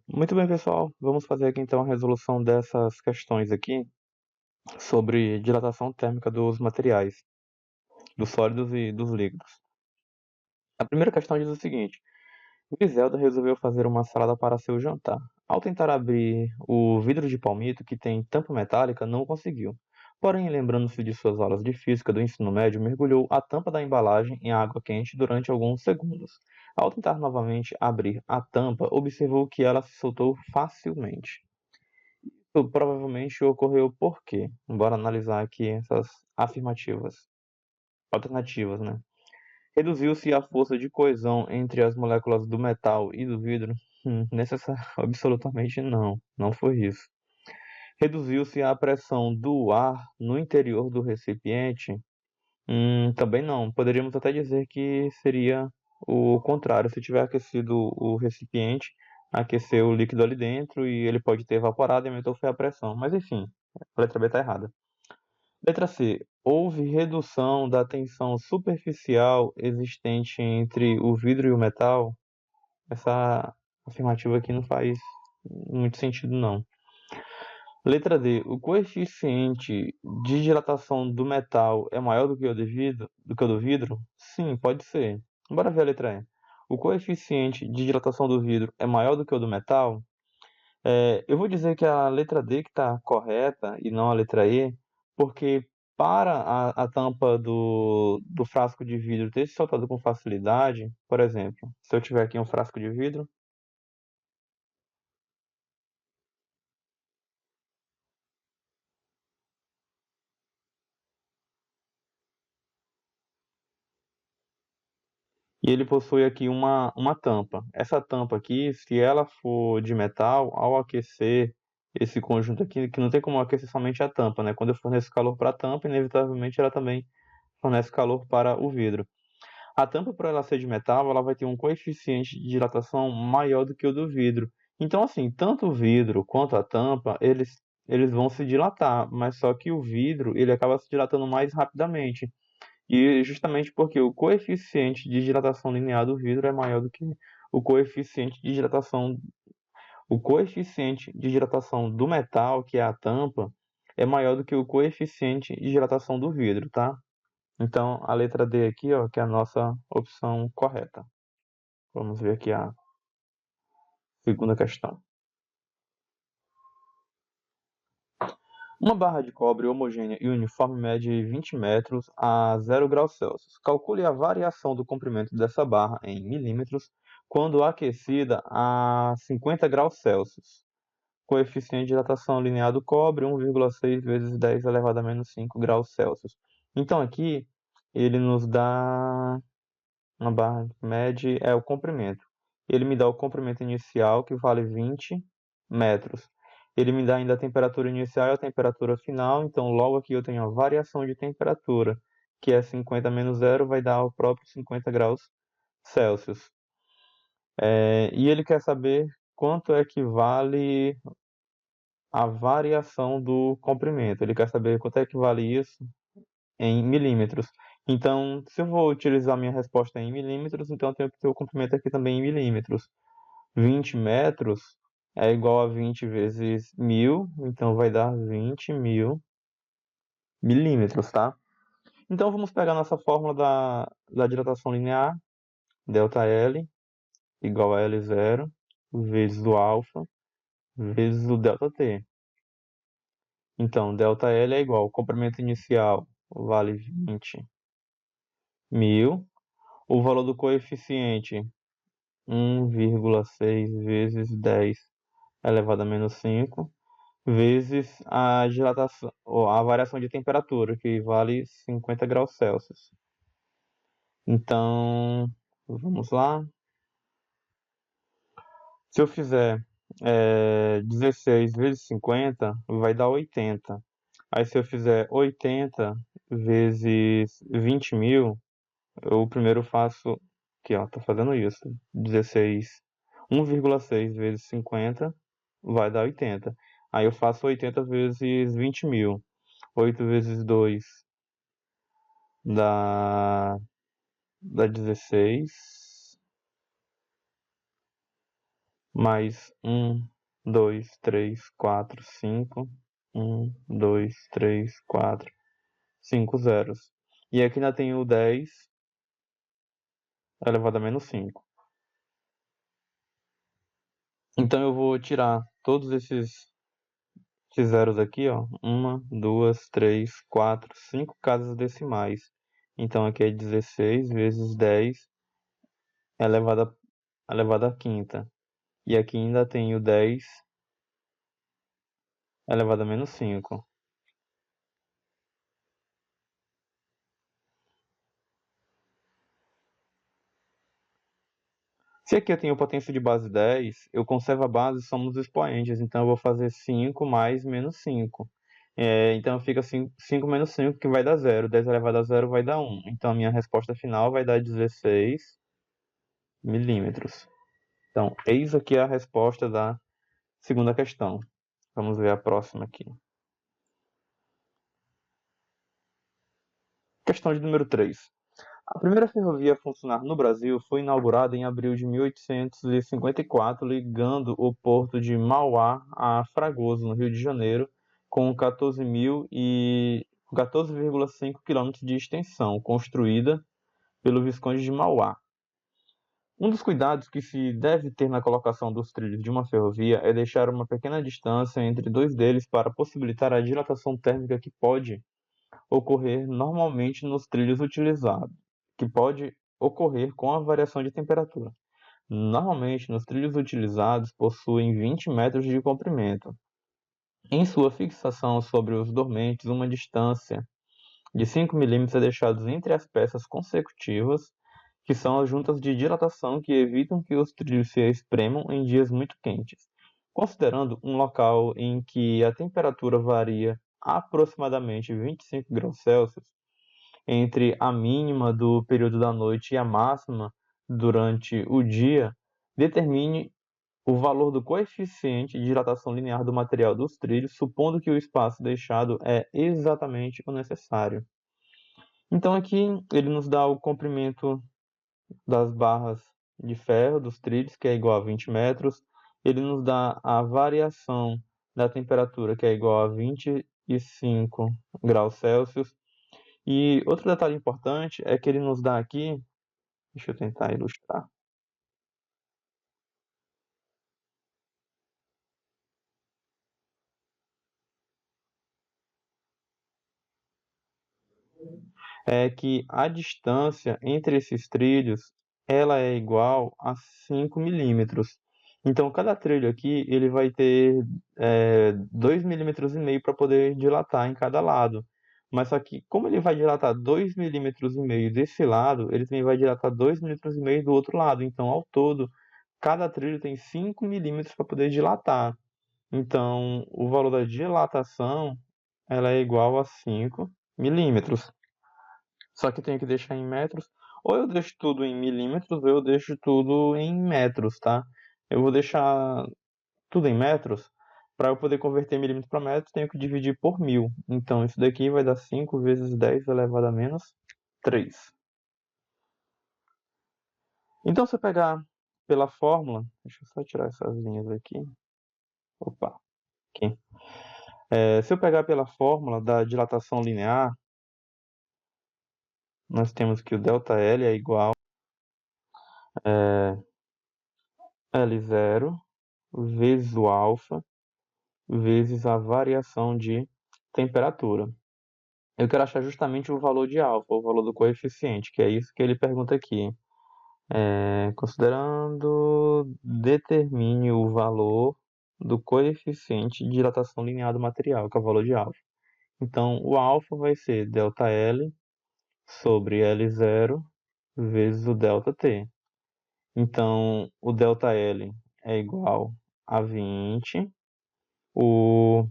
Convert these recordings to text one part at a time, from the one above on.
Muito bem, pessoal. Vamos fazer aqui então a resolução dessas questões aqui sobre dilatação térmica dos materiais, dos sólidos e dos líquidos. A primeira questão diz o seguinte: Griselda resolveu fazer uma salada para seu jantar. Ao tentar abrir o vidro de palmito que tem tampa metálica, não conseguiu. Porém, lembrando-se de suas aulas de física do ensino médio, mergulhou a tampa da embalagem em água quente durante alguns segundos. Ao tentar novamente abrir a tampa, observou que ela se soltou facilmente. Isso provavelmente ocorreu por quê? Bora analisar aqui essas afirmativas, alternativas, né? Reduziu-se a força de coesão entre as moléculas do metal e do vidro? Absolutamente não, não foi isso. Reduziu-se a pressão do ar no interior do recipiente? Também não. Poderíamos até dizer que seria o contrário. Se tiver aquecido o recipiente, aqueceu o líquido ali dentro e ele pode ter evaporado e aumentou foi a pressão. Mas enfim, a letra B está errada. Letra C. Houve redução da tensão superficial existente entre o vidro e o metal? Essa afirmativa aqui não faz muito sentido, não. Letra D. O coeficiente de dilatação do metal é maior do que o do vidro? Sim, pode ser. Bora ver a letra E. O coeficiente de dilatação do vidro é maior do que o do metal? Eu vou dizer que a letra D que está correta e não a letra E, porque para a tampa do frasco de vidro ter se soltado com facilidade, por exemplo, se eu tiver aqui um frasco de vidro, e ele possui aqui uma tampa. Essa tampa aqui, se ela for de metal, ao aquecer esse conjunto aqui, que não tem como aquecer somente a tampa, né? Quando eu forneço calor para a tampa, inevitavelmente ela também fornece calor para o vidro. A tampa, por ela ser de metal, ela vai ter um coeficiente de dilatação maior do que o do vidro. Então, assim, tanto o vidro quanto a tampa, eles vão se dilatar, mas só que o vidro, ele acaba se dilatando mais rapidamente. E justamente porque o coeficiente de dilatação linear do vidro é maior do que o coeficiente de dilatação, o coeficiente de dilatação do metal, que é a tampa, é maior do que o coeficiente de dilatação do vidro, tá? Então, a letra D aqui, ó, que é a nossa opção correta. Vamos ver aqui a segunda questão. Uma barra de cobre homogênea e uniforme mede 20 metros a 0 graus Celsius. Calcule a variação do comprimento dessa barra em milímetros quando aquecida a 50 graus Celsius. Coeficiente de dilatação linear do cobre, 1,6 vezes 10 elevado a menos 5 graus Celsius. Então aqui, ele nos dá uma barra mede é o comprimento. Ele me dá o comprimento inicial, que vale 20 metros. Ele me dá ainda a temperatura inicial e a temperatura final, então logo aqui eu tenho a variação de temperatura, que é 50 menos 0, vai dar o próprio 50 graus Celsius. E ele quer saber quanto é que vale a variação do comprimento. Ele quer saber quanto é que vale isso em milímetros. Então, se eu vou utilizar minha resposta em milímetros, então eu tenho que ter o comprimento aqui também em milímetros. 20 metros é igual a 20 vezes 1000, então vai dar 20.000 milímetros, tá? Então vamos pegar nossa fórmula da dilatação linear, ΔL igual a L0 vezes o alfa vezes o ΔT. Então, ΔL é igual, o comprimento inicial vale 20.000, o valor do coeficiente 1,6 vezes 10 elevado a menos 5, vezes a dilatação, ou a variação de temperatura, que vale 50 graus Celsius. Então, vamos lá. Se eu fizer 16 vezes 50, vai dar 80. Aí se eu fizer 80 vezes 20.000, eu primeiro faço, aqui ó, tô fazendo isso, 16, 1,6 vezes 50 vai dar 80. Aí eu faço 80 vezes 20.000. 8 vezes 2 dá 16. mais 1, 2, 3, 4, 5. 1, 2, 3, 4, 5 zeros. E aqui ainda tem o 10 elevado a menos 5. Então eu vou tirar todos esses zeros aqui, ó. 1, 2, 3, 4, 5 casas decimais. Então aqui é 16 vezes 10 elevado à quinta. E aqui ainda tem o 10 elevado a menos 5. Se aqui eu tenho potência de base 10, eu conservo a base, somos expoentes. Então eu vou fazer 5 mais menos 5. Então fica 5 menos 5, que vai dar 0. 10 elevado a 0 vai dar 1. Então a minha resposta final vai dar 16 milímetros. Então, eis aqui a resposta da segunda questão. Vamos ver a próxima aqui. Questão de número 3. A primeira ferrovia a funcionar no Brasil foi inaugurada em abril de 1854, ligando o porto de Mauá a Fragoso, no Rio de Janeiro, com 14,5 km de extensão, construída pelo Visconde de Mauá. Um dos cuidados que se deve ter na colocação dos trilhos de uma ferrovia é deixar uma pequena distância entre dois deles para possibilitar a dilatação térmica que pode ocorrer normalmente nos trilhos utilizados, que pode ocorrer com a variação de temperatura. Normalmente, nos trilhos utilizados possuem 20 metros de comprimento. Em sua fixação sobre os dormentes, uma distância de 5 milímetros é deixada entre as peças consecutivas, que são as juntas de dilatação que evitam que os trilhos se espremam em dias muito quentes. Considerando um local em que a temperatura varia aproximadamente 25 graus Celsius, entre a mínima do período da noite e a máxima durante o dia, determine o valor do coeficiente de dilatação linear do material dos trilhos, supondo que o espaço deixado é exatamente o necessário. Então aqui ele nos dá o comprimento das barras de ferro dos trilhos, que é igual a 20 metros. Ele nos dá a variação da temperatura, que é igual a 25 graus Celsius. E outro detalhe importante é que ele nos dá aqui, deixa eu tentar ilustrar, é que a distância entre esses trilhos ela é igual a 5 milímetros. Então, cada trilho aqui ele vai ter 2,5 milímetros para poder dilatar em cada lado. Mas só que, como ele vai dilatar 2,5 milímetros desse lado, ele também vai dilatar 2,5 milímetros do outro lado. Então, ao todo, cada trilho tem 5 milímetros para poder dilatar. Então, o valor da dilatação ela é igual a 5 milímetros. Só que eu tenho que deixar em metros. Ou eu deixo tudo em milímetros, ou eu deixo tudo em metros, tá? Eu vou deixar tudo em metros. Para eu poder converter milímetros para metros, tenho que dividir por 1000. Então, isso daqui vai dar 5 vezes 10 elevado a menos 3. Então, se eu pegar pela fórmula... Deixa eu só tirar essas linhas aqui. Opa, aqui. Se eu pegar pela fórmula da dilatação linear, nós temos que o ΔL é igual a L0 vezes o alfa vezes a variação de temperatura. Eu quero achar justamente o valor de alfa, o valor do coeficiente, que é isso que ele pergunta aqui. Considerando, determine o valor do coeficiente de dilatação linear do material, que é o valor de alfa. Então, o alfa vai ser ΔL sobre L0 vezes o ΔT. Então, o ΔL é igual a 20, o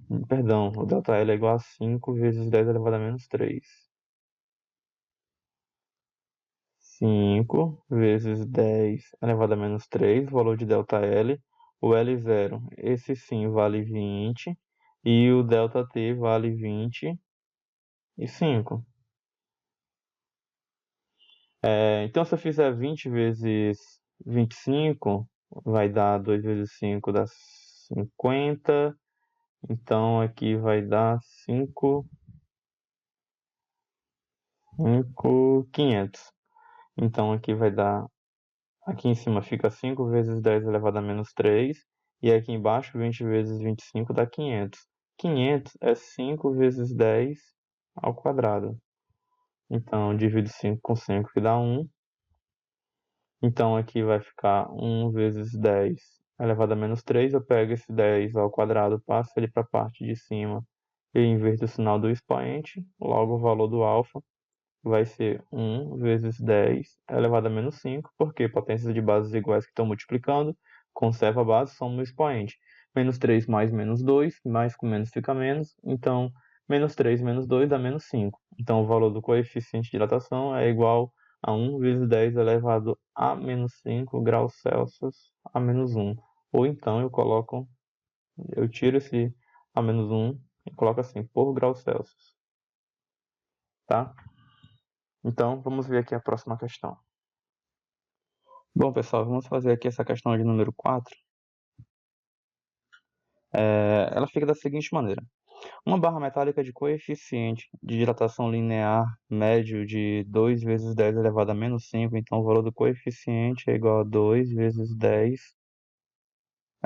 ΔL é igual a 5 vezes 10 elevado a menos 3. 5 vezes 10 elevado a menos 3, o valor de ΔL. O L0, esse sim vale 20. E o ΔT vale 25. Então, se eu fizer 20 vezes 25, vai dar 2 vezes 5 dá 50. Então aqui vai dar 5.500. Então aqui vai dar, aqui em cima fica 5 vezes 10 elevado a menos 3. E aqui embaixo 20 vezes 25 dá 500. 500 é 5 vezes 10 ao quadrado. Então divido 5 com 5 que dá 1. Então aqui vai ficar 1 vezes 10 elevado a menos 3. Eu pego esse 10 ao quadrado, passo ele para a parte de cima e inverto o sinal do expoente. Logo o valor do alfa vai ser 1 vezes 10 elevado a menos 5, porque potências de bases iguais que estão multiplicando, conserva a base, soma o expoente. Menos 3 mais menos 2, mais com menos fica menos, então menos 3 menos 2 dá menos 5. Então o valor do coeficiente de dilatação é igual a 1 vezes 10 elevado a menos 5 graus Celsius a menos 1. Ou então eu tiro esse a menos 1 e coloco assim, por graus Celsius. Tá? Então, vamos ver aqui a próxima questão. Bom, pessoal, vamos fazer aqui essa questão de número 4. Ela fica da seguinte maneira. Uma barra metálica de coeficiente de dilatação linear médio de 2 vezes 10 elevado a menos 5. Então, o valor do coeficiente é igual a 2 vezes 10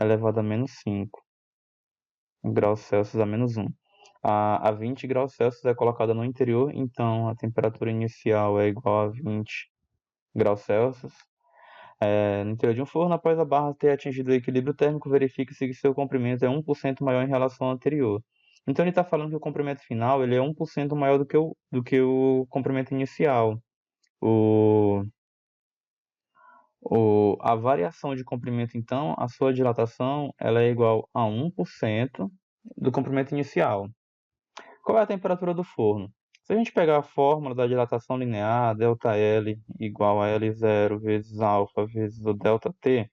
elevado a menos 5 graus Celsius a menos 1. A 20 graus Celsius é colocada no interior, então a temperatura inicial é igual a 20 graus Celsius. No interior de um forno, após a barra ter atingido o equilíbrio térmico, verifique-se que seu comprimento é 1% maior em relação ao anterior. Então ele está falando que o comprimento final ele é 1% maior do que o comprimento inicial. A variação de comprimento, então, a sua dilatação ela é igual a 1% do comprimento inicial. Qual é a temperatura do forno? Se a gente pegar a fórmula da dilatação linear, ΔL igual a L0 vezes alfa vezes o ΔT,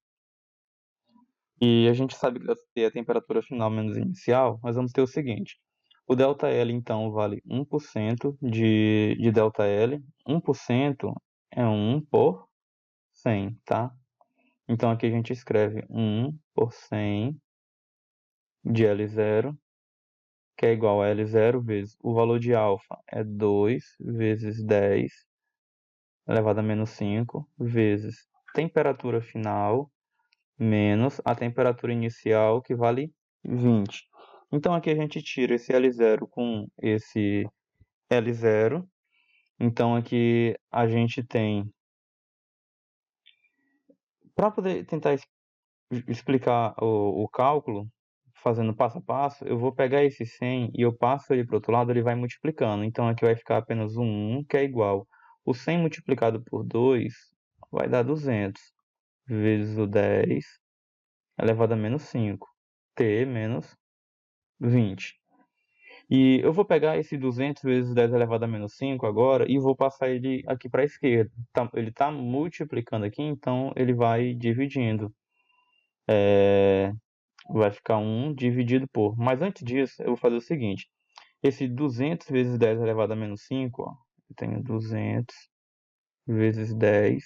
e a gente sabe que ΔT é a temperatura final menos inicial, nós vamos ter o seguinte. O ΔL, então, vale 1% de ΔL. 1% é 1 por 100, tá? Então, aqui a gente escreve 1 por 100 de L0, que é igual a L0 vezes o valor de alfa é 2 vezes 10 elevado a menos 5 vezes temperatura final menos a temperatura inicial, que vale 20. Então aqui a gente tira esse L0 com esse L0. Então aqui a gente tem, para poder tentar explicar o cálculo, fazendo passo a passo, eu vou pegar esse 100 e eu passo ele para o outro lado, ele vai multiplicando. Então aqui vai ficar apenas um 1, que é igual. O 100 multiplicado por 2 vai dar 200 vezes o 10 elevado a menos 5, t menos 20. E eu vou pegar esse 200 vezes 10 elevado a menos 5 agora e vou passar ele aqui para a esquerda. Ele está multiplicando aqui, então ele vai dividindo. Vai ficar 1 dividido por. Mas antes disso, eu vou fazer o seguinte. Esse 200 vezes 10 elevado a menos 5, ó, eu tenho 200 vezes 10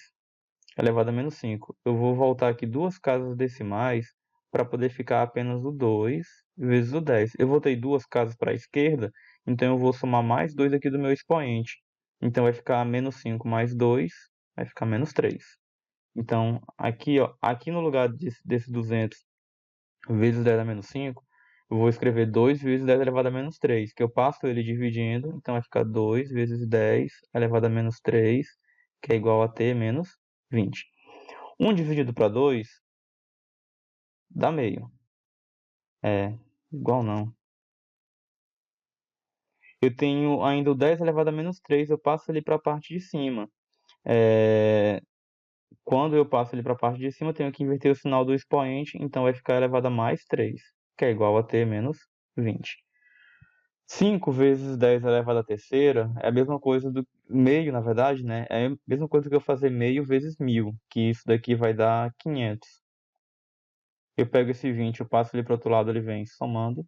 elevado a menos 5. Eu vou voltar aqui duas casas decimais para poder ficar apenas o 2 vezes o 10. Eu voltei duas casas para a esquerda, então eu vou somar mais 2 aqui do meu expoente. Então vai ficar menos 5 mais 2, vai ficar menos 3. Então aqui, ó, aqui no lugar desse 200 vezes 10 a menos 5, eu vou escrever 2 vezes 10 elevado a menos 3, que eu passo ele dividindo, então vai ficar 2 vezes 10 elevado a menos 3, que é igual a t menos 20. 1 dividido para 2 dá meio. Igual não. Eu tenho ainda o 10 elevado a menos 3, eu passo ele para a parte de cima. Quando eu passo ele para a parte de cima, eu tenho que inverter o sinal do expoente, então vai ficar elevado a mais 3, que é igual a t menos 20. 5 vezes 10 elevado à terceira é a mesma coisa do meio, na verdade, né? É a mesma coisa que eu fazer meio vezes 1000, que isso daqui vai dar 500. Eu pego esse 20, eu passo ele para o outro lado, ele vem somando,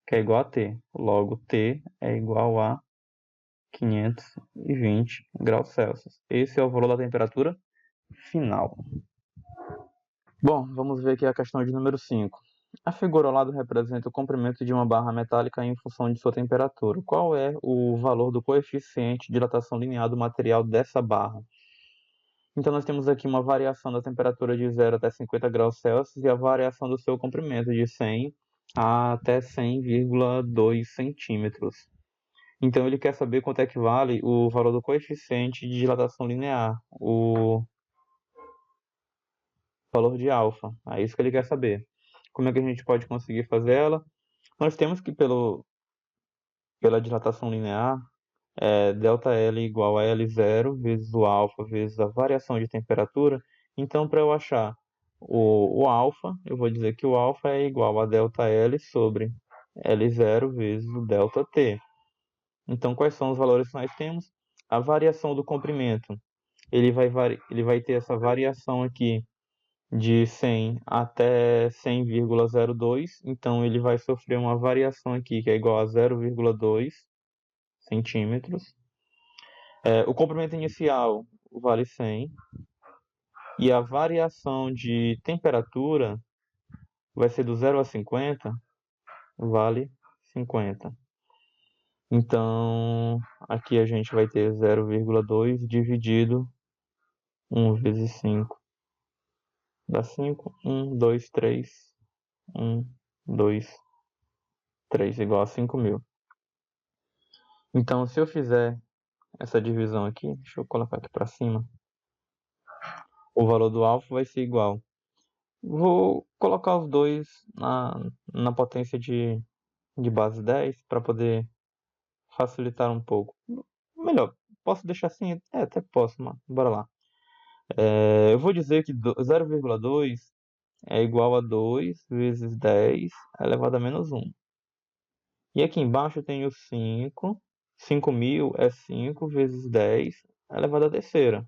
que é igual a t. Logo, t é igual a 520 graus Celsius. Esse é o valor da temperatura final. Bom, vamos ver aqui a questão de número 5. A figura ao lado representa o comprimento de uma barra metálica em função de sua temperatura. Qual é o valor do coeficiente de dilatação linear do material dessa barra? Então, nós temos aqui uma variação da temperatura de 0 até 50 graus Celsius e a variação do seu comprimento de 100 até 100,2 centímetros. Então, ele quer saber quanto é que vale o valor do coeficiente de dilatação linear, o valor de alfa. É isso que ele quer saber. Como é que a gente pode conseguir fazer ela? Nós temos que, pela dilatação linear, ΔL igual a L0 vezes o alfa vezes a variação de temperatura. Então, para eu achar o alfa, eu vou dizer que o alfa é igual a ΔL sobre L0 vezes o ΔT. Então, quais são os valores que nós temos? A variação do comprimento, ele vai ter essa variação aqui de 100 até 100,02, então ele vai sofrer uma variação aqui que é igual a 0,2 centímetros. O comprimento inicial vale 100 e a variação de temperatura vai ser do 0 a 50, vale 50. Então, aqui a gente vai ter 0,2 dividido 1 vezes 5. Dá 5, 1, 2, 3, 1, 2, 3, igual a 5.000. Então, se eu fizer essa divisão aqui, deixa eu colocar aqui para cima, o valor do alfa vai ser igual. Vou colocar os dois na potência de base 10 para poder facilitar um pouco. Melhor, posso deixar assim? Até posso, mas bora lá. Eu vou dizer que 0,2 é igual a 2 vezes 10 elevado a menos 1. E aqui embaixo eu tenho 5. 5.000 é 5 vezes 10 elevado à terceira.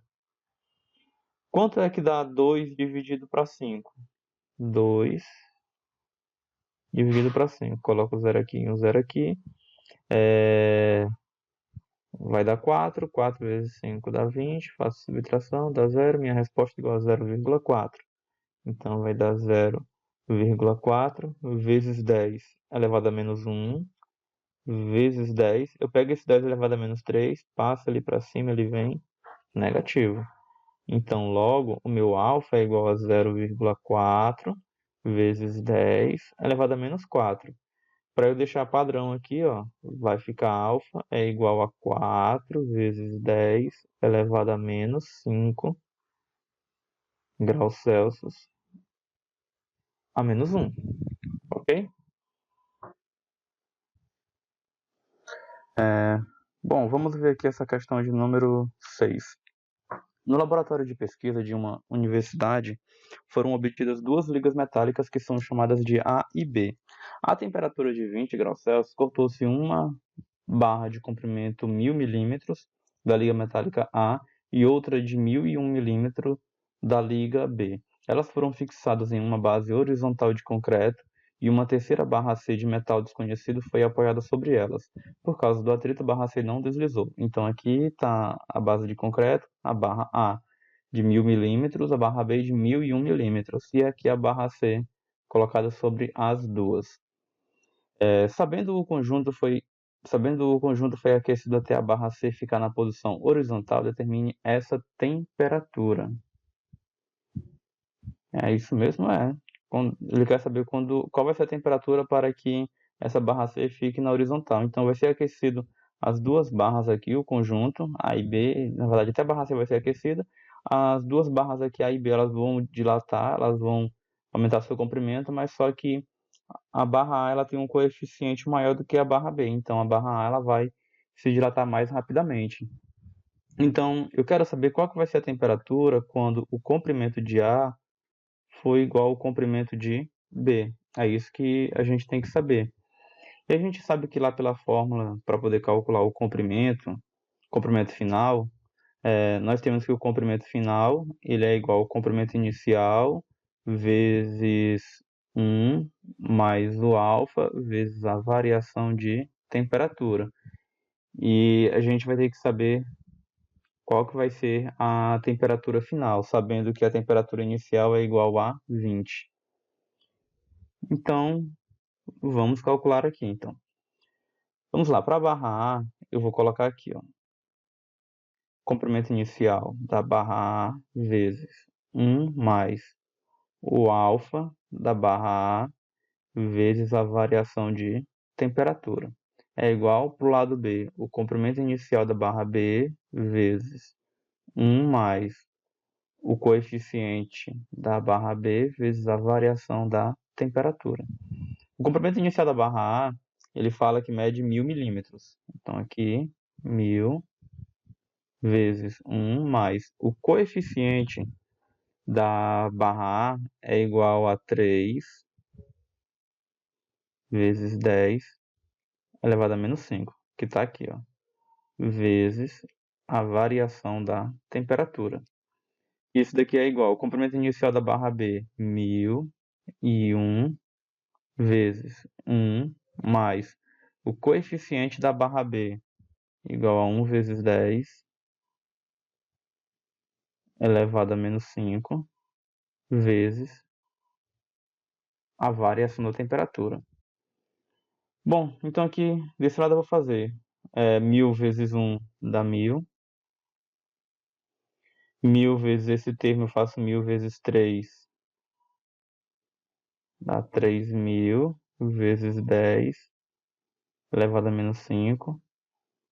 Quanto é que dá 2 dividido para 5? 2 dividido para 5. Coloco o 0 aqui e um 0 aqui. Vai dar 4. 4 vezes 5 dá 20. Faço subtração, dá 0. Minha resposta é igual a 0,4. Então, vai dar 0,4 vezes 10 elevado a menos 1 vezes 10. Eu pego esse 10 elevado a menos 3, passo ali para cima, ele vem negativo. Então, logo, o meu alfa é igual a 0,4 vezes 10 elevado a menos 4. Para eu deixar padrão aqui, ó, vai ficar alfa é igual a 4 vezes 10 elevado a menos 5 graus Celsius a menos 1, ok? Bom, vamos ver aqui essa questão de número 6. No laboratório de pesquisa de uma universidade, foram obtidas duas ligas metálicas que são chamadas de A e B. A temperatura de 20 graus Celsius cortou-se uma barra de comprimento 1000 milímetros da liga metálica A e outra de 1001 milímetros da liga B. Elas foram fixadas em uma base horizontal de concreto e uma terceira barra C de metal desconhecido foi apoiada sobre elas. Por causa do atrito, a barra C não deslizou. Então aqui está a base de concreto, a barra A de 1000 milímetros, a barra B de 1001 milímetros e aqui a barra C colocada sobre as duas. Sabendo o conjunto foi aquecido até a barra C ficar na posição horizontal, determine essa temperatura. É isso mesmo, é. Ele quer saber qual vai ser a temperatura para que essa barra C fique na horizontal. Então vai ser aquecido as duas barras aqui, o conjunto A e B, na verdade até a barra C vai ser aquecida. As duas barras aqui A e B, elas vão dilatar, elas vão aumentar seu comprimento, mas só que a barra A ela tem um coeficiente maior do que a barra B, então a barra A ela vai se dilatar mais rapidamente. Então, eu quero saber qual que vai ser a temperatura quando o comprimento de A for igual ao comprimento de B. É isso que a gente tem que saber. E a gente sabe que lá pela fórmula, para poder calcular o comprimento final, nós temos que o comprimento final ele é igual ao comprimento inicial vezes 1 mais o alfa vezes a variação de temperatura. E a gente vai ter que saber qual que vai ser a temperatura final, sabendo que a temperatura inicial é igual a 20. Então, vamos calcular aqui, então. Vamos lá, para a barra A, eu vou colocar aqui, ó. Comprimento inicial da barra A vezes 1 mais o alfa da barra A vezes a variação de temperatura. É igual para o lado B, o comprimento inicial da barra B vezes 1 mais o coeficiente da barra B vezes a variação da temperatura. O comprimento inicial da barra A, ele fala que mede 1000 milímetros. Então aqui, 1000 vezes 1 mais o coeficiente da barra A é igual a 3 vezes 10 elevado a menos 5, que está aqui, ó, vezes a variação da temperatura. Isso daqui é igual ao comprimento inicial da barra B, 1001 vezes 1 mais o coeficiente da barra B, igual a 1 vezes 10 elevado a menos 5 vezes a variação da temperatura. Bom, então aqui desse lado eu vou fazer 1000 vezes 1 dá 1000. 1000 vezes esse termo eu faço 1000 vezes 3 dá 3000 vezes 10 elevado a menos 5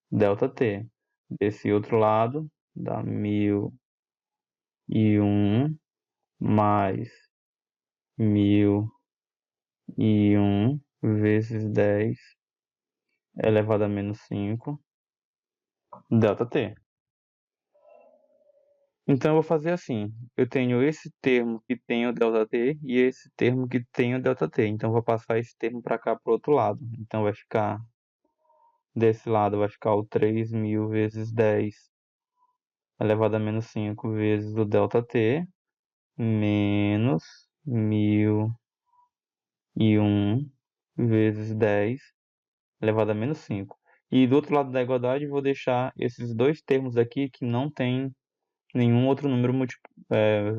ΔT. Desse outro lado dá 1001 mais 1001 vezes 10 elevado a menos 5 ΔT. Então eu vou fazer assim, eu tenho esse termo que tem o ΔT e esse termo que tem o ΔT. Então eu vou passar esse termo para cá para o outro lado. Então vai ficar, desse lado vai ficar o 3000 vezes 10 elevado a menos 5 vezes o ΔT menos 1001 vezes 10 elevado a menos 5. E do outro lado da igualdade, vou deixar esses dois termos aqui que não tem nenhum outro número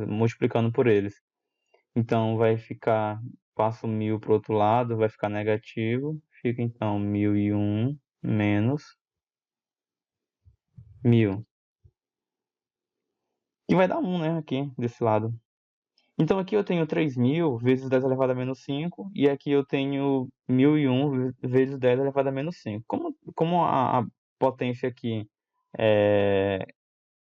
multiplicando por eles. Então, vai ficar, passo 1000 para o outro lado, vai ficar negativo. Fica, então, 1001 menos 1000. E vai dar 1, né, aqui, desse lado. Então aqui eu tenho 3000 vezes 10 elevado a menos 5, e aqui eu tenho 1001 vezes 10 elevado a menos 5. Como a potência aqui,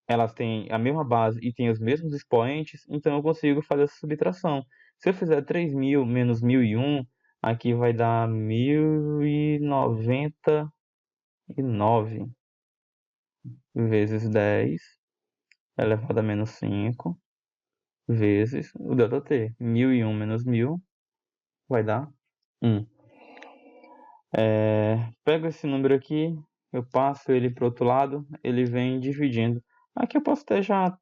elas têm a mesma base e têm os mesmos expoentes, então eu consigo fazer essa subtração. Se eu fizer 3000 menos 1001, aqui vai dar 1099 vezes 10 elevado a menos 5 vezes o ΔT. 1001 menos 1000 vai dar 1. Pego esse número aqui, eu passo ele para o outro lado, ele vem dividindo. Aqui eu posso até já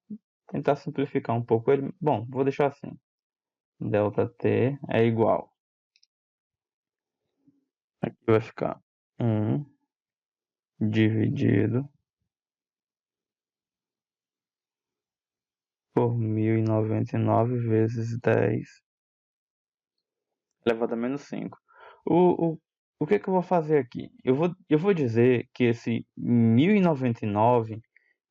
tentar simplificar um pouco ele. Bom, vou deixar assim. ΔT é igual. Aqui vai ficar 1 dividido por 1099 vezes 10 elevado a menos 5. O que que eu vou fazer aqui? Eu vou dizer que esse 1099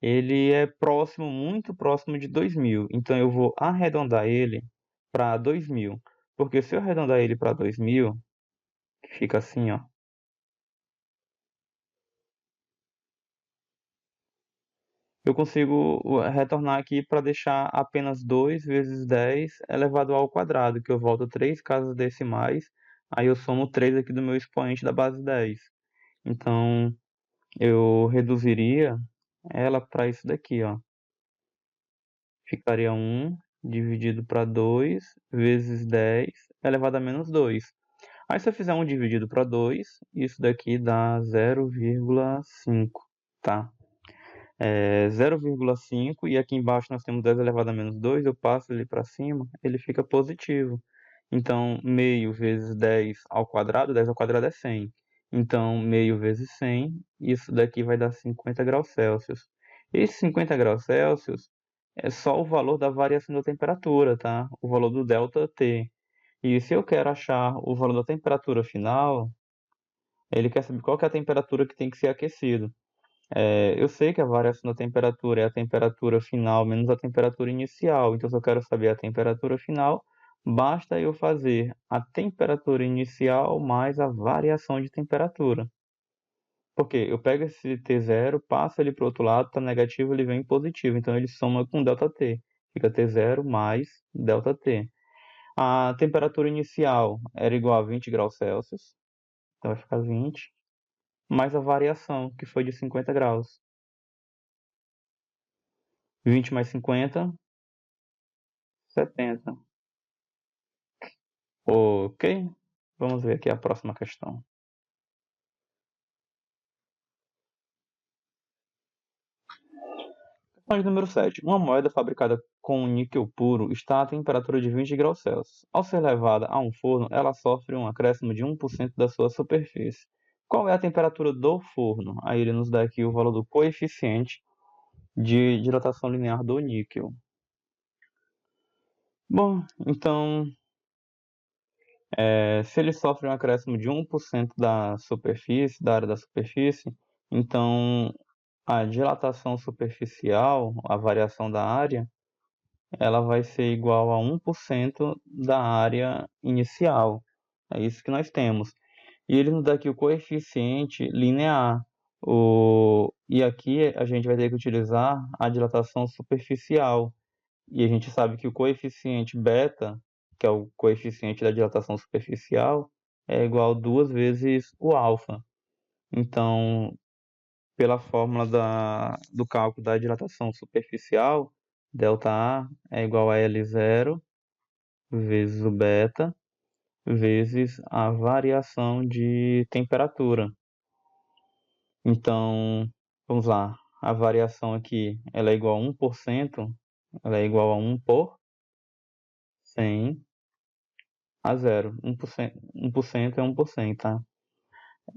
ele é próximo, muito próximo de 2000. Então eu vou arredondar ele para 2000. Porque se eu arredondar ele para 2000, fica assim, ó. Eu consigo retornar aqui para deixar apenas 2 vezes 10 elevado ao quadrado, que eu volto 3 casas decimais, aí eu somo 3 aqui do meu expoente da base 10. Então, eu reduziria ela para isso daqui, ó. Ficaria 1 dividido para 2 vezes 10 elevado a menos 2. Aí se eu fizer 1 dividido para 2, isso daqui dá 0,5, tá? 0,5 e aqui embaixo nós temos 10 elevado a menos 2, eu passo ele para cima, ele fica positivo. Então, meio vezes 10 ao quadrado, 10 ao quadrado é 100. Então, meio vezes 100, isso daqui vai dar 50 graus Celsius. Esse 50 graus Celsius é só o valor da variação da temperatura, tá? O valor do ΔT. E se eu quero achar o valor da temperatura final, ele quer saber qual que é a temperatura que tem que ser aquecido. Eu sei que a variação da temperatura é a temperatura final menos a temperatura inicial. Então, se eu quero saber a temperatura final, basta eu fazer a temperatura inicial mais a variação de temperatura. Porque eu pego esse T0, passo ele para o outro lado, está negativo, ele vem positivo. Então, ele soma com ΔT. Fica T0 mais ΔT. A temperatura inicial era igual a 20 graus Celsius. Então, vai ficar 20. Mais a variação, que foi de 50 graus. 20 mais 50, 70. Ok? Vamos ver aqui a próxima questão. Questão de número 7. Uma moeda fabricada com níquel puro está a temperatura de 20 graus Celsius. Ao ser levada a um forno, ela sofre um acréscimo de 1% da sua superfície. Qual é a temperatura do forno? Aí ele nos dá aqui o valor do coeficiente de dilatação linear do níquel. Bom, então, se ele sofre um acréscimo de 1% da superfície, da área da superfície, então a dilatação superficial, a variação da área, ela vai ser igual a 1% da área inicial. É isso que nós temos. E ele nos dá aqui o coeficiente linear. E aqui a gente vai ter que utilizar a dilatação superficial. E a gente sabe que o coeficiente beta, que é o coeficiente da dilatação superficial, é igual a 2 vezes o alfa. Então, pela fórmula do cálculo da dilatação superficial, ΔA é igual a L0 vezes o beta vezes a variação de temperatura. Então, vamos lá. A variação aqui ela é igual a 1%, ela é igual a 1 por 100 a 0. 1% é 1%, tá?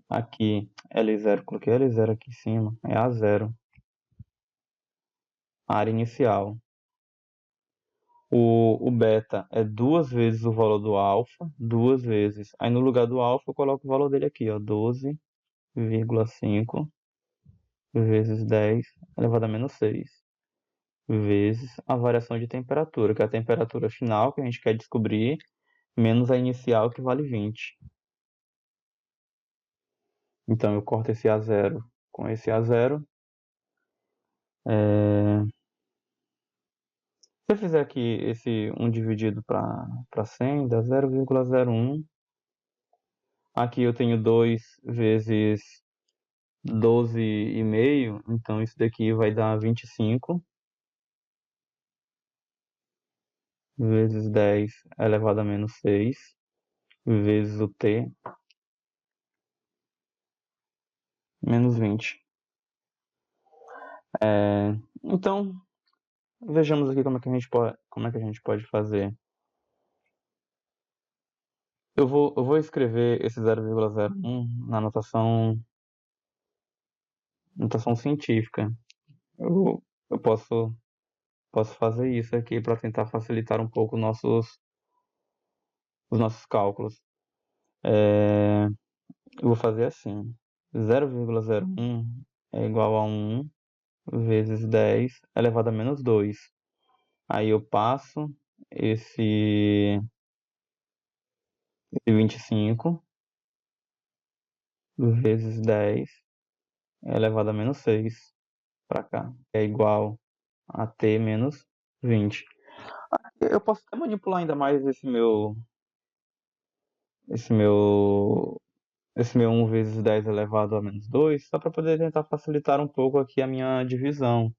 Aqui, L0, coloquei L0 aqui em cima, é A0. Área inicial. O beta é 2 vezes o valor do alfa, 2 vezes. Aí no lugar do alfa eu coloco o valor dele aqui, ó, 12,5 vezes 10 elevado a menos 6, vezes a variação de temperatura, que é a temperatura final que a gente quer descobrir, menos a inicial que vale 20. Então eu corto esse A0 com esse A0. Se eu fizer aqui esse 1 dividido para 100, dá 0,01. Aqui eu tenho 2 vezes 12,5, então isso daqui vai dar 25 vezes 10 elevado a menos 6 vezes o t menos 20. Então, vejamos aqui como é que a gente pode fazer. Eu vou escrever esse 0,01 na notação científica. Eu posso fazer isso aqui para tentar facilitar um pouco os nossos cálculos. Eu vou fazer assim: 0,01 é igual a 1 vezes 10 elevado a menos 2. Aí eu passo esse 25 vezes 10 elevado a menos 6 para cá. É igual a t menos 20. Eu posso até manipular ainda mais esse meu esse meu 1 vezes 10 elevado a menos 2, só para poder tentar facilitar um pouco aqui a minha divisão.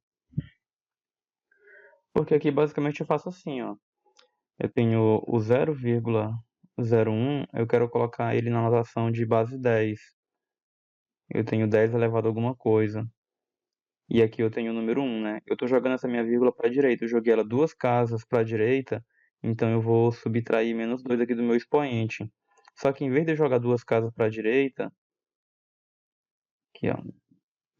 Porque aqui basicamente eu faço assim, ó. Eu tenho o 0,01, eu quero colocar ele na notação de base 10. Eu tenho 10 elevado a alguma coisa. E aqui eu tenho o número 1, né? Eu estou jogando essa minha vírgula para a direita. Eu joguei ela 2 casas para a direita, então eu vou subtrair menos 2 aqui do meu expoente. Só que em vez de eu jogar 2 casas para a direita, aqui ó,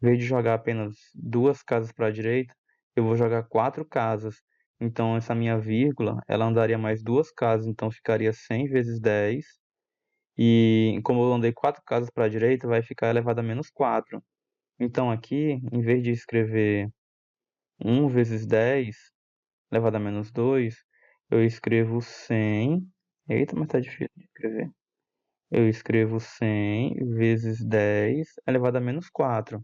Em vez de jogar apenas 2 casas para a direita, eu vou jogar 4 casas. Então, essa minha vírgula, ela andaria mais 2 casas, então ficaria 100 vezes 10. E como eu andei 4 casas para a direita, vai ficar elevado a menos 4. Então, aqui, em vez de escrever 1 vezes 10 elevado a menos 2, eu escrevo 100. Eita, mas tá difícil de escrever. Eu escrevo 100 vezes 10 elevado a menos 4.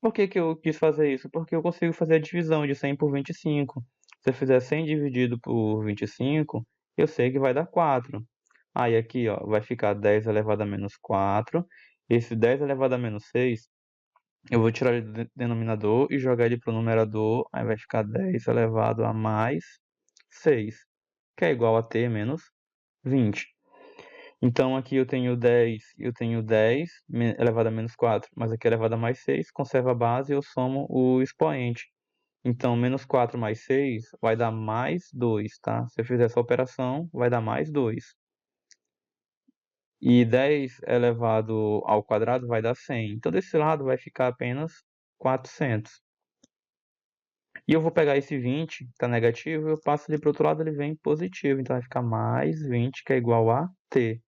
Por que que eu quis fazer isso? Porque eu consigo fazer a divisão de 100 por 25. Se eu fizer 100 dividido por 25, eu sei que vai dar 4. Aí aqui, ó, vai ficar 10 elevado a menos 4. Esse 10 elevado a menos 6, eu vou tirar ele do denominador e jogar ele para o numerador. Aí vai ficar 10 elevado a mais 6, que é igual a t menos 20. Então aqui eu tenho 10 elevado a menos 4, mas aqui é elevado a mais 6, conserva a base e eu somo o expoente. Então, menos 4 mais 6 vai dar mais 2, tá? Se eu fizer essa operação, vai dar mais 2. E 10 elevado ao quadrado vai dar 100. Então, desse lado vai ficar apenas 400. E eu vou pegar esse 20, que está negativo, eu passo ali para o outro lado, ele vem positivo. Então, vai ficar mais 20, que é igual a t.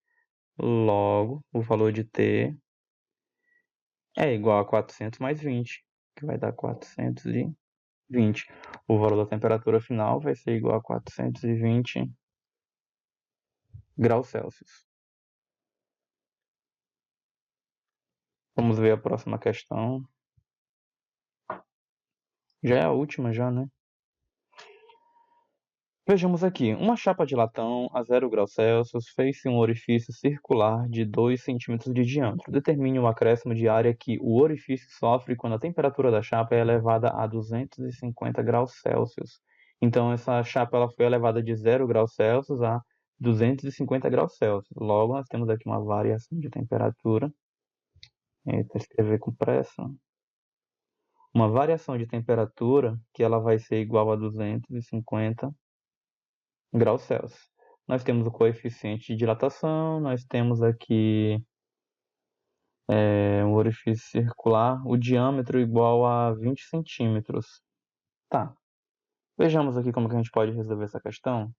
Logo, o valor de t é igual a 400 mais 20, que vai dar 420. O valor da temperatura final vai ser igual a 420 graus Celsius. Vamos ver a próxima questão. Já é a última, já, né? Vejamos aqui. Uma chapa de latão a 0 graus Celsius fez-se um orifício circular de 2 centímetros de diâmetro. Determine o acréscimo de área que o orifício sofre quando a temperatura da chapa é elevada a 250 graus Celsius. Então, essa chapa ela foi elevada de 0 graus Celsius a 250 graus Celsius. Logo, nós temos aqui uma variação de temperatura. Eita, escrever com pressa. Uma variação de temperatura que ela vai ser igual a 250 graus Celsius. Nós temos o coeficiente de dilatação, nós temos aqui um orifício circular, o diâmetro igual a 20 centímetros. Tá, vejamos aqui como que a gente pode resolver essa questão.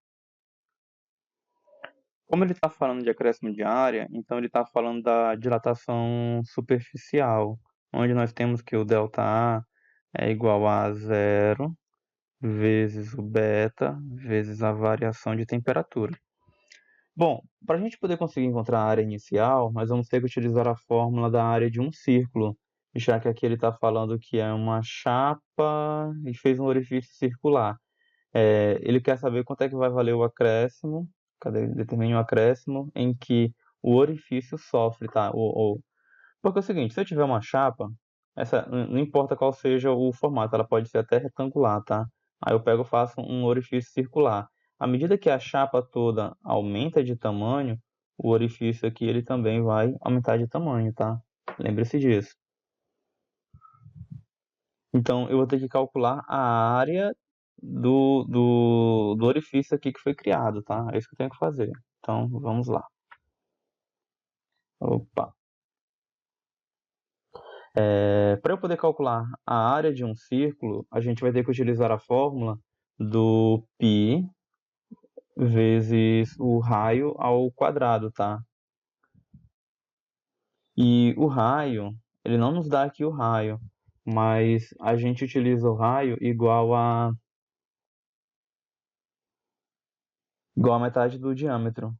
Como ele está falando de acréscimo de área, então ele está falando da dilatação superficial, onde nós temos que o ΔA é igual a 0 vezes o beta vezes a variação de temperatura. Bom, para a gente poder conseguir encontrar a área inicial, nós vamos ter que utilizar a fórmula da área de um círculo, já que aqui ele está falando que é uma chapa e fez um orifício circular. Ele quer saber quanto é que vai valer o acréscimo, cadê? Determine o acréscimo em que o orifício sofre, tá? Porque é o seguinte, se eu tiver uma chapa, não importa qual seja o formato, ela pode ser até retangular, tá? Aí eu pego e faço um orifício circular. À medida que a chapa toda aumenta de tamanho, o orifício aqui ele também vai aumentar de tamanho, tá? Lembre-se disso. Então eu vou ter que calcular a área do orifício aqui que foi criado, tá? É isso que eu tenho que fazer. Então vamos lá. Opa! Para eu poder calcular a área de um círculo, a gente vai ter que utilizar a fórmula do π vezes o raio ao quadrado, tá? E o raio, ele não nos dá aqui o raio, mas a gente utiliza o raio igual a metade do diâmetro.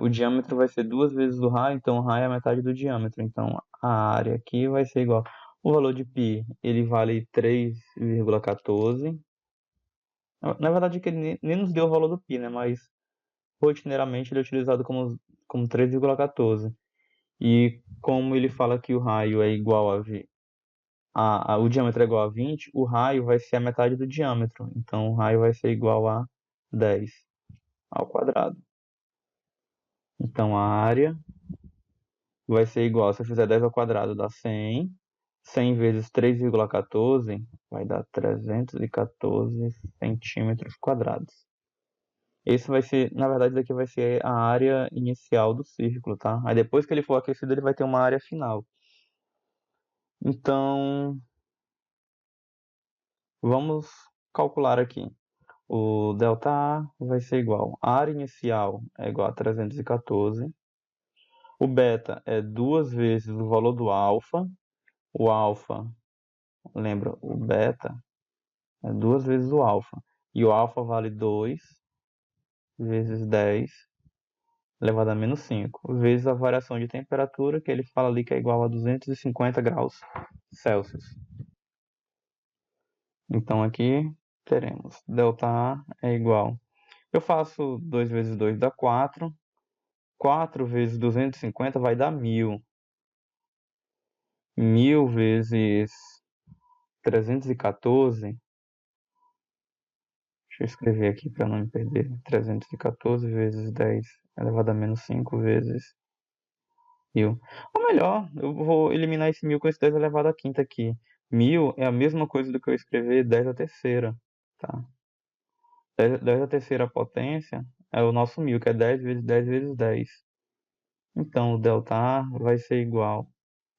O diâmetro vai ser 2 vezes o raio, então o raio é a metade do diâmetro. Então a área aqui vai ser igual. O valor de π, ele vale 3,14. Na verdade, que ele nem nos deu o valor do π, né? Mas rotineiramente ele é utilizado como 3,14. E como ele fala que o raio é igual o diâmetro é igual a 20, o raio vai ser a metade do diâmetro. Então o raio vai ser igual a 10 ao quadrado. Então a área vai ser igual, se eu fizer 10 ao quadrado dá 100. 100 vezes 3,14 vai dar 314 centímetros quadrados. Esse vai ser, na verdade, daqui vai ser a área inicial do círculo, tá? Aí depois que ele for aquecido, ele vai ter uma área final. Então, vamos calcular aqui. O ΔA vai ser igual. A área inicial é igual a 314. O beta é 2 vezes o valor do alfa. O alfa, lembra, o beta é 2 vezes o alfa. E o alfa vale 2 vezes 10 elevado a menos 5, vezes a variação de temperatura, que ele fala ali que é igual a 250 graus Celsius. Então aqui teremos ΔA é igual. Eu faço 2 vezes 2 dá 4. 4 vezes 250 vai dar 1000. 1000 vezes 314. Deixa eu escrever aqui para não me perder. 314 vezes 10 elevado a menos 5 vezes 1000. Ou melhor, eu vou eliminar esse 1000 com esse 10 elevado à quinta aqui. 1000 é a mesma coisa do que eu escrever 10 à terceira. Tá? 10 à terceira potência é o nosso 1000, que é 10 vezes 10 vezes 10. Então, o ΔA vai ser igual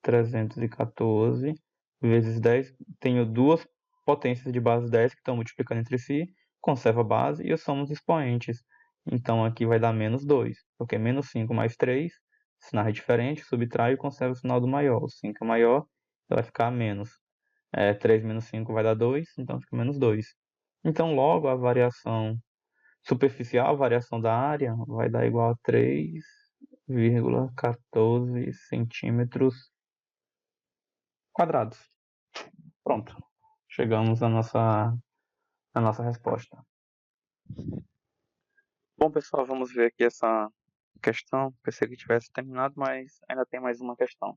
314 vezes 10. Tenho duas potências de base 10 que estão multiplicando entre si, conserva a base e eu somo os expoentes. Então aqui vai dar menos 2, porque menos 5 mais 3, sinal é diferente, subtrai e conserva o sinal do maior. O 5 é maior, então vai ficar menos. 3 menos 5 vai dar 2, então fica menos 2. Então logo a variação superficial, a variação da área, vai dar igual a 3,14 centímetros quadrados. Pronto, chegamos à nossa resposta. Bom, pessoal, vamos ver aqui essa questão. Pensei que tivesse terminado, mas ainda tem mais uma questão.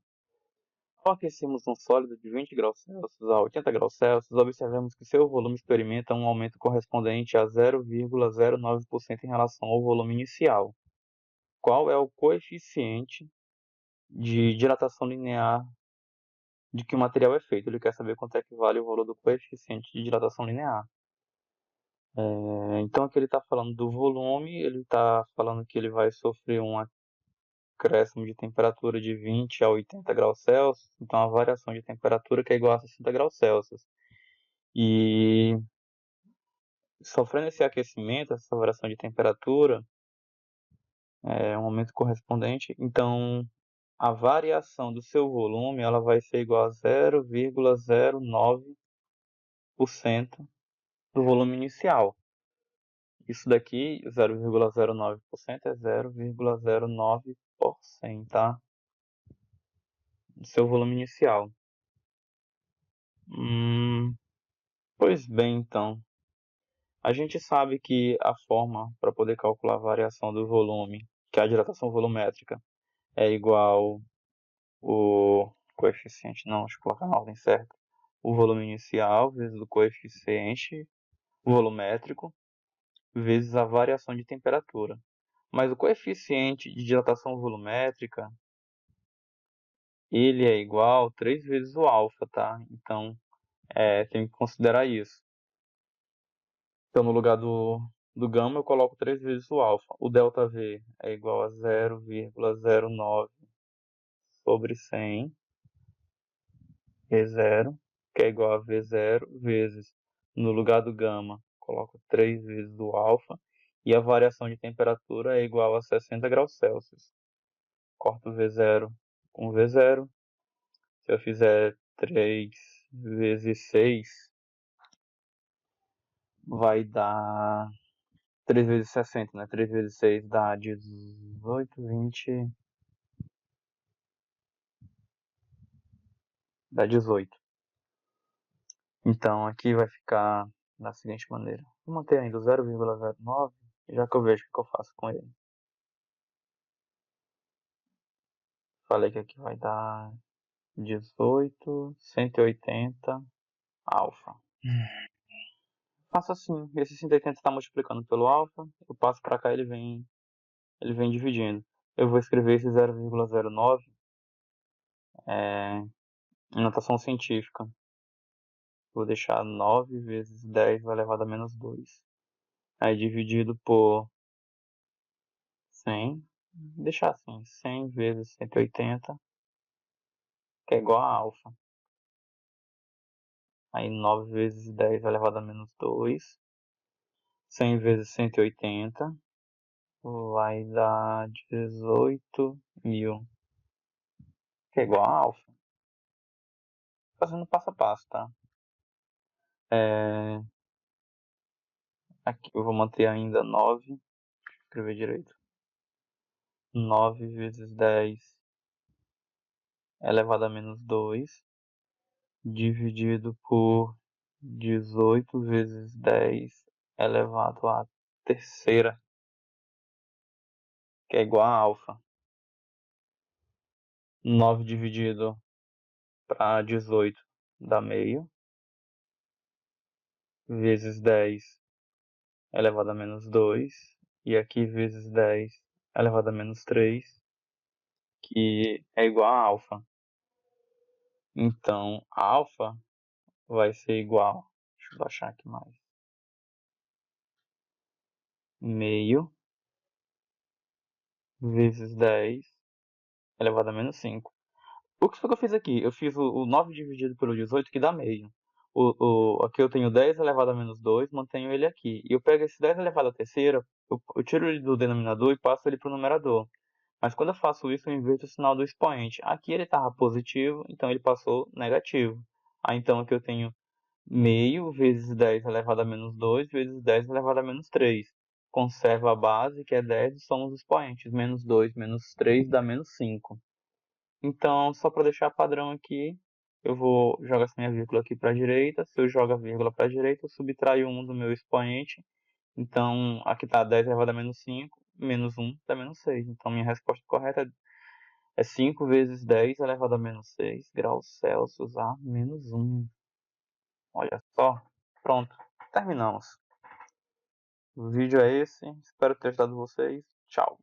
Ao aquecermos um sólido de 20 graus Celsius a 80 graus Celsius, observamos que seu volume experimenta um aumento correspondente a 0,09% em relação ao volume inicial. Qual é o coeficiente de dilatação linear de que o material é feito? Ele quer saber quanto é que vale o valor do coeficiente de dilatação linear. Então aqui ele está falando do volume, ele está falando que ele vai sofrer um acréscimo de temperatura de 20 a 80 graus Celsius, então a variação de temperatura que é igual a 60 graus Celsius. E sofrendo esse aquecimento, essa variação de temperatura, um aumento correspondente, então a variação do seu volume ela vai ser igual a 0,09% do volume inicial. Isso daqui, 0,09% é 0,09%, tá? Do seu volume inicial. Pois bem, então. A gente sabe que a forma para poder calcular a variação do volume, que é a dilatação volumétrica, é igual o coeficiente, não, deixa eu colocar na ordem certa. O volume inicial vezes o coeficiente volumétrico vezes a variação de temperatura. Mas o coeficiente de dilatação volumétrica, ele é igual a 3 vezes o alfa, tá? Então, tem que considerar isso. Então, no lugar do gama, eu coloco 3 vezes o alfa. O ΔV é igual a 0,09 sobre 100 V0, que é igual a V0 vezes, no lugar do gama, coloco 3 vezes o alfa. E a variação de temperatura é igual a 60 graus Celsius. Corto V0 com V0. Se eu fizer 3 vezes 6, vai dar 3 vezes 60, né? 3 vezes 6 dá 18, 20, dá 18. Então aqui vai ficar da seguinte maneira. Vou manter ainda o 0,09, já que eu vejo o que eu faço com ele. Falei que aqui vai dar 18, 180 alfa. Faço assim, esse 180 está multiplicando pelo alfa, eu passo para cá e ele vem dividindo. Eu vou escrever esse 0,09 em notação científica. Vou deixar 9 vezes 10 elevado a menos 2. Aí dividido por 100. Deixar assim, 100 vezes 180, que é igual a alfa. Aí 9 vezes 10 elevado a menos 2. 100 vezes 180 vai dar 18.000, que é igual a alfa. Fazendo passo a passo, tá? Aqui eu vou manter ainda 9, deixa eu escrever direito. 9 vezes 10 elevado a menos 2, dividido por 18 vezes 10 elevado à terceira, que é igual a alfa. 9 dividido para 18 dá meio, vezes 10 elevado a menos 2, e aqui vezes 10 elevado a menos 3, que é igual a alfa. Então, alfa vai ser igual, deixa eu baixar aqui mais, meio vezes 10 elevado a menos 5. O que foi que eu fiz aqui? Eu fiz o 9 dividido pelo 18, que dá meio. Aqui eu tenho 10 elevado a menos 2, mantenho ele aqui. E eu pego esse 10 elevado à terceira, eu tiro ele do denominador e passo ele para o numerador. Mas quando eu faço isso, eu inverto o sinal do expoente. Aqui ele estava positivo, então ele passou negativo. Aí então aqui eu tenho meio vezes 10 elevado a menos 2 vezes 10 elevado a menos 3. Conservo a base, que é 10, e somo os expoentes. Menos 2 menos 3 dá menos 5. Então, só para deixar padrão aqui, eu vou jogar essa minha vírgula aqui para a direita. Se eu jogo a vírgula para a direita, eu subtraio 1 do meu expoente. Então, aqui está 10 elevado a menos 5, menos 1 dá menos 6. Então, minha resposta correta é 5 vezes 10 elevado a menos 6 graus Celsius a menos 1. Olha só. Pronto, terminamos. O vídeo é esse. Espero ter ajudado vocês. Tchau.